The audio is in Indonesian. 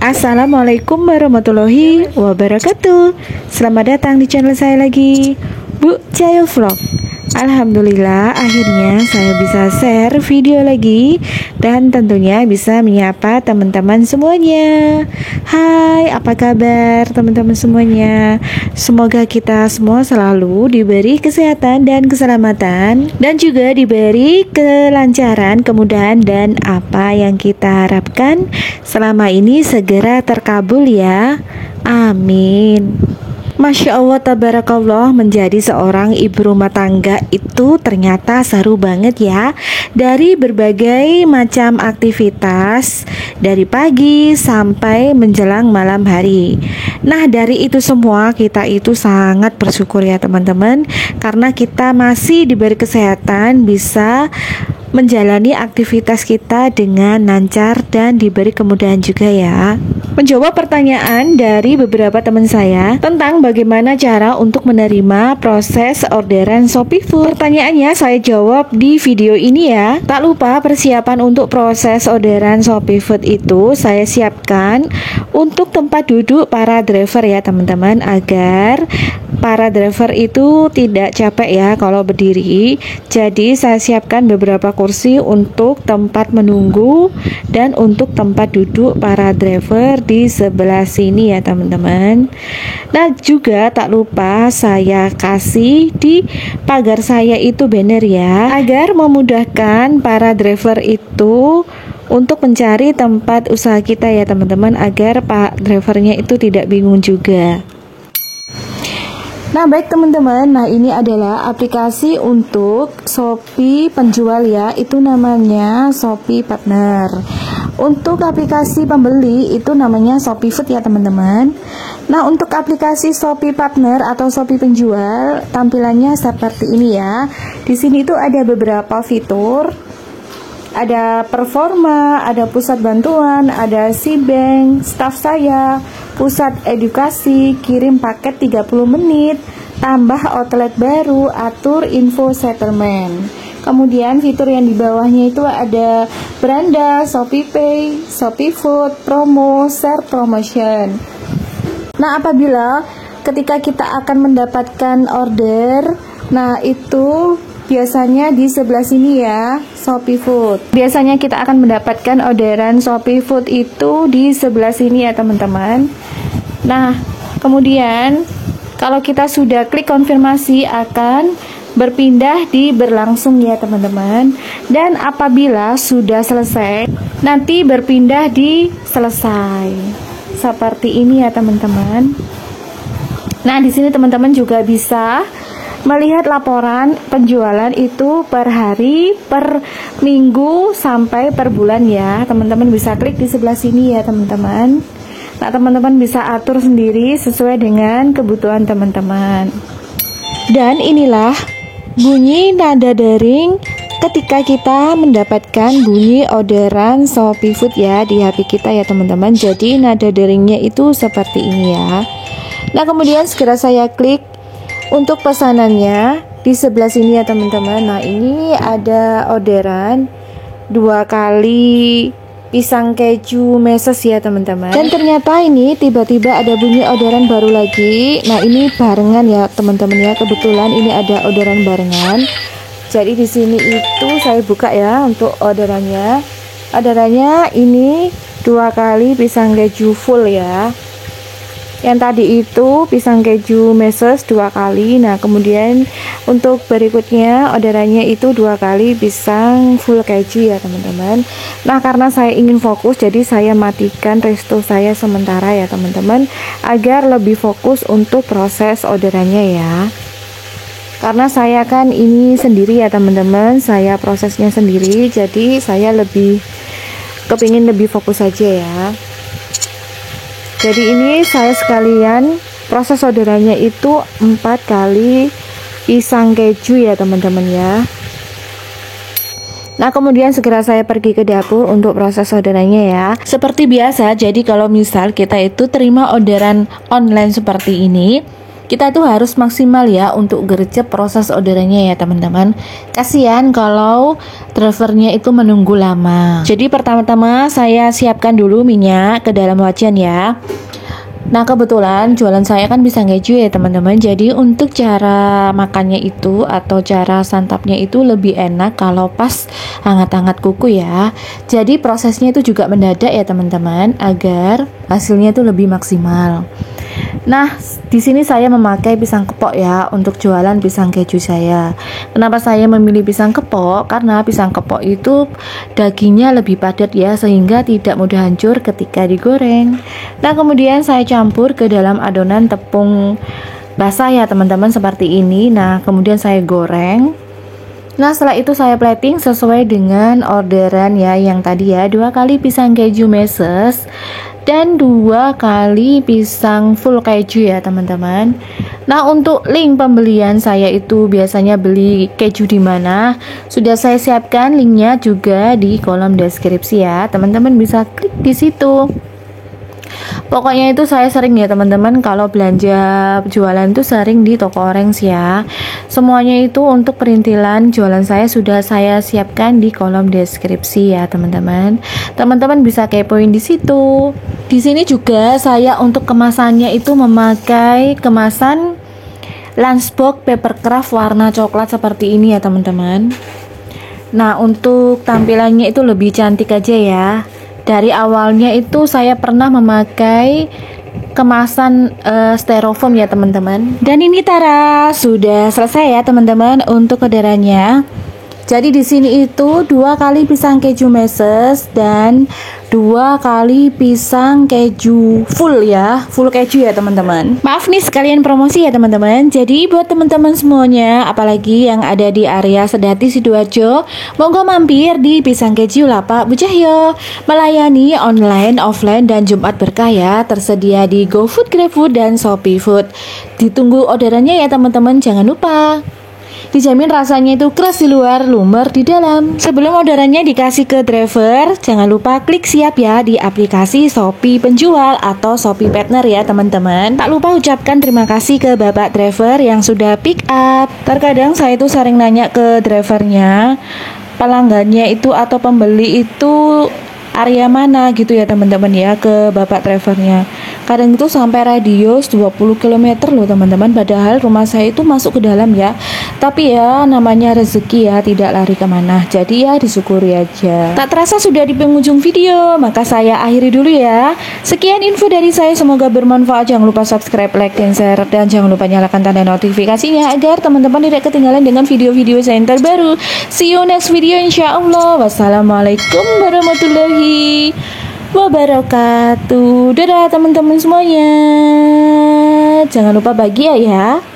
Assalamualaikum warahmatullahi wabarakatuh. Selamat datang di channel saya lagi, Bu Cayo Vlog. Alhamdulillah akhirnya saya bisa share video lagi dan tentunya bisa menyapa teman-teman semuanya. Hai, apa kabar teman-teman semuanya? Semoga kita semua selalu diberi kesehatan dan keselamatan, dan juga diberi kelancaran, kemudahan, dan apa yang kita harapkan selama ini segera terkabul ya. Amin. Masya Allah, tabarakallah, menjadi seorang ibu rumah tangga itu ternyata seru banget ya. Dari berbagai macam aktivitas, dari pagi sampai menjelang malam hari. Nah, dari itu semua kita itu sangat bersyukur ya teman-teman, karena kita masih diberi kesehatan, bisa menjalani aktivitas kita dengan lancar dan diberi kemudahan juga ya. Menjawab pertanyaan dari beberapa teman saya tentang bagaimana cara untuk menerima proses orderan Shopee Food. Pertanyaannya saya jawab di video ini ya. Tak lupa, persiapan untuk proses orderan Shopee Food itu saya siapkan untuk tempat duduk para driver ya teman-teman, agar para driver itu tidak capek ya kalau berdiri. Jadi saya siapkan beberapa kursi untuk tempat menunggu dan untuk tempat duduk para driver di sebelah sini ya teman-teman. Nah, juga tak lupa saya kasih di pagar saya itu banner ya, agar memudahkan para driver itu untuk mencari tempat usaha kita ya teman-teman, agar pak drivernya itu tidak bingung juga. Nah, baik teman-teman, nah ini adalah aplikasi untuk Shopee penjual ya, itu namanya Shopee Partner. Untuk aplikasi pembeli itu namanya Shopee Food ya teman-teman. Nah, untuk aplikasi Shopee Partner atau Shopee penjual tampilannya seperti ini ya. Di sini itu ada beberapa fitur. Ada performa, ada pusat bantuan, ada Cbank, staff saya, pusat edukasi, kirim paket 30 menit, tambah outlet baru, atur info settlement. Kemudian fitur yang di bawahnya itu ada beranda, Shopee Pay, Shopee Food, promo, share promotion. Nah, apabila ketika kita akan mendapatkan order, nah itu biasanya di sebelah sini ya, Shopee Food. Biasanya kita akan mendapatkan orderan Shopee Food itu di sebelah sini ya teman-teman. Nah, kemudian kalau kita sudah klik konfirmasi akan berpindah di berlangsung ya teman-teman. Dan apabila sudah selesai, nanti berpindah di selesai. Seperti ini ya teman-teman. Nah, di sini teman-teman juga bisa melihat laporan penjualan itu per hari, per minggu, sampai per bulan ya. Teman-teman bisa klik di sebelah sini ya teman-teman. Nah, teman-teman bisa atur sendiri sesuai dengan kebutuhan teman-teman. Dan inilah bunyi nada dering ketika kita mendapatkan bunyi orderan Shopee Food ya di HP kita ya teman-teman. Jadi nada deringnya itu seperti ini ya. Nah, kemudian segera saya klik untuk pesanannya di sebelah sini ya teman-teman. Nah, ini ada orderan 2 kali pisang keju meses ya teman-teman. Dan ternyata ini tiba-tiba ada bunyi orderan baru lagi. Nah, ini barengan ya teman-teman ya. Kebetulan ini ada orderan barengan. Jadi di sini itu saya buka ya untuk orderannya. Orderannya ini 2 kali pisang keju full ya. Yang tadi itu pisang keju meses 2 kali. Nah, kemudian untuk berikutnya orderannya itu 2 kali pisang full keju ya teman-teman. Nah, karena saya ingin fokus, jadi saya matikan resto saya sementara ya teman-teman, agar lebih fokus untuk proses orderannya ya. Karena saya kan ini sendiri ya teman-teman, saya prosesnya sendiri, jadi saya lebih kepingin lebih fokus saja ya. Jadi ini saya sekalian proses orderannya itu 4 kali pisang keju ya teman-teman ya. Nah, kemudian segera saya pergi ke dapur untuk proses orderannya ya. Seperti biasa, jadi kalau misal kita itu terima orderan online seperti ini, kita tuh harus maksimal ya untuk gercep proses orderannya ya teman-teman. Kasihan kalau drivernya itu menunggu lama. Jadi pertama-tama saya siapkan dulu minyak ke dalam wajan ya. Nah kebetulan jualan saya kan pisang keju ya teman-teman. Jadi untuk cara makannya itu atau cara santapnya itu lebih enak kalau pas hangat-hangat kuku ya. Jadi prosesnya itu juga mendadak ya teman-teman agar hasilnya itu lebih maksimal. Nah, di sini saya memakai pisang kepok ya untuk jualan pisang keju saya. Kenapa saya memilih pisang kepok? Karena pisang kepok itu dagingnya lebih padat ya, sehingga tidak mudah hancur ketika digoreng. Nah, kemudian saya campur ke dalam adonan tepung basah ya teman-teman seperti ini. Nah, kemudian saya goreng. Nah setelah itu saya plating sesuai dengan orderan ya yang tadi ya, 2 kali pisang keju meses dan 2 kali pisang full keju ya teman-teman. Nah untuk link pembelian saya itu biasanya beli keju di mana sudah saya siapkan linknya juga di kolom deskripsi ya, teman-teman bisa klik di situ. Pokoknya itu saya sering ya teman-teman kalau belanja jualan itu sering di toko orange ya. Semuanya itu untuk perintilan jualan saya sudah saya siapkan di kolom deskripsi ya teman-teman. Teman-teman bisa kepoin di situ. Di sini juga saya untuk kemasannya itu memakai kemasan lunchbox papercraft warna coklat seperti ini ya teman-teman. Nah untuk tampilannya itu lebih cantik aja ya. Dari awalnya itu saya pernah memakai kemasan styrofoam ya teman-teman. Dan ini Tara sudah selesai ya teman-teman untuk orderannya. Jadi di sini itu 2 kali pisang keju meses dan 2 kali pisang keju full ya, full keju ya teman-teman. Maaf nih sekalian promosi ya teman-teman. Jadi buat teman-teman semuanya, apalagi yang ada di area Sedati Sidoarjo, monggo mampir di Pisang Keju Lapak Bu Cahyo. Melayani online, offline dan Jumat berkah ya. Tersedia di GoFood, GrabFood dan Shopee Food. Ditunggu orderannya ya teman-teman, jangan lupa. Dijamin rasanya itu keras di luar, lumer di dalam. Sebelum orderannya dikasih ke driver, jangan lupa klik siap ya di aplikasi Shopee penjual atau Shopee partner ya teman-teman. Tak lupa ucapkan terima kasih ke bapak driver yang sudah pick up. Terkadang saya itu sering nanya ke drivernya, pelanggannya itu atau pembeli itu area mana gitu ya teman-teman ya ke bapak drivernya. Kadang itu sampai radius 20 km loh teman-teman, padahal rumah saya itu masuk ke dalam ya. Tapi ya namanya rezeki ya, tidak lari kemana. Jadi ya disyukuri aja. Tak terasa sudah di penghujung video, maka saya akhiri dulu ya. Sekian info dari saya, semoga bermanfaat. Jangan lupa subscribe, like, dan share, dan jangan lupa nyalakan tanda notifikasinya agar teman-teman tidak ketinggalan dengan video-video saya yang terbaru. See you next video insyaallah. Wassalamualaikum warahmatullahi wabarakatuh. Dadah teman-teman semuanya. Jangan lupa bahagia ya.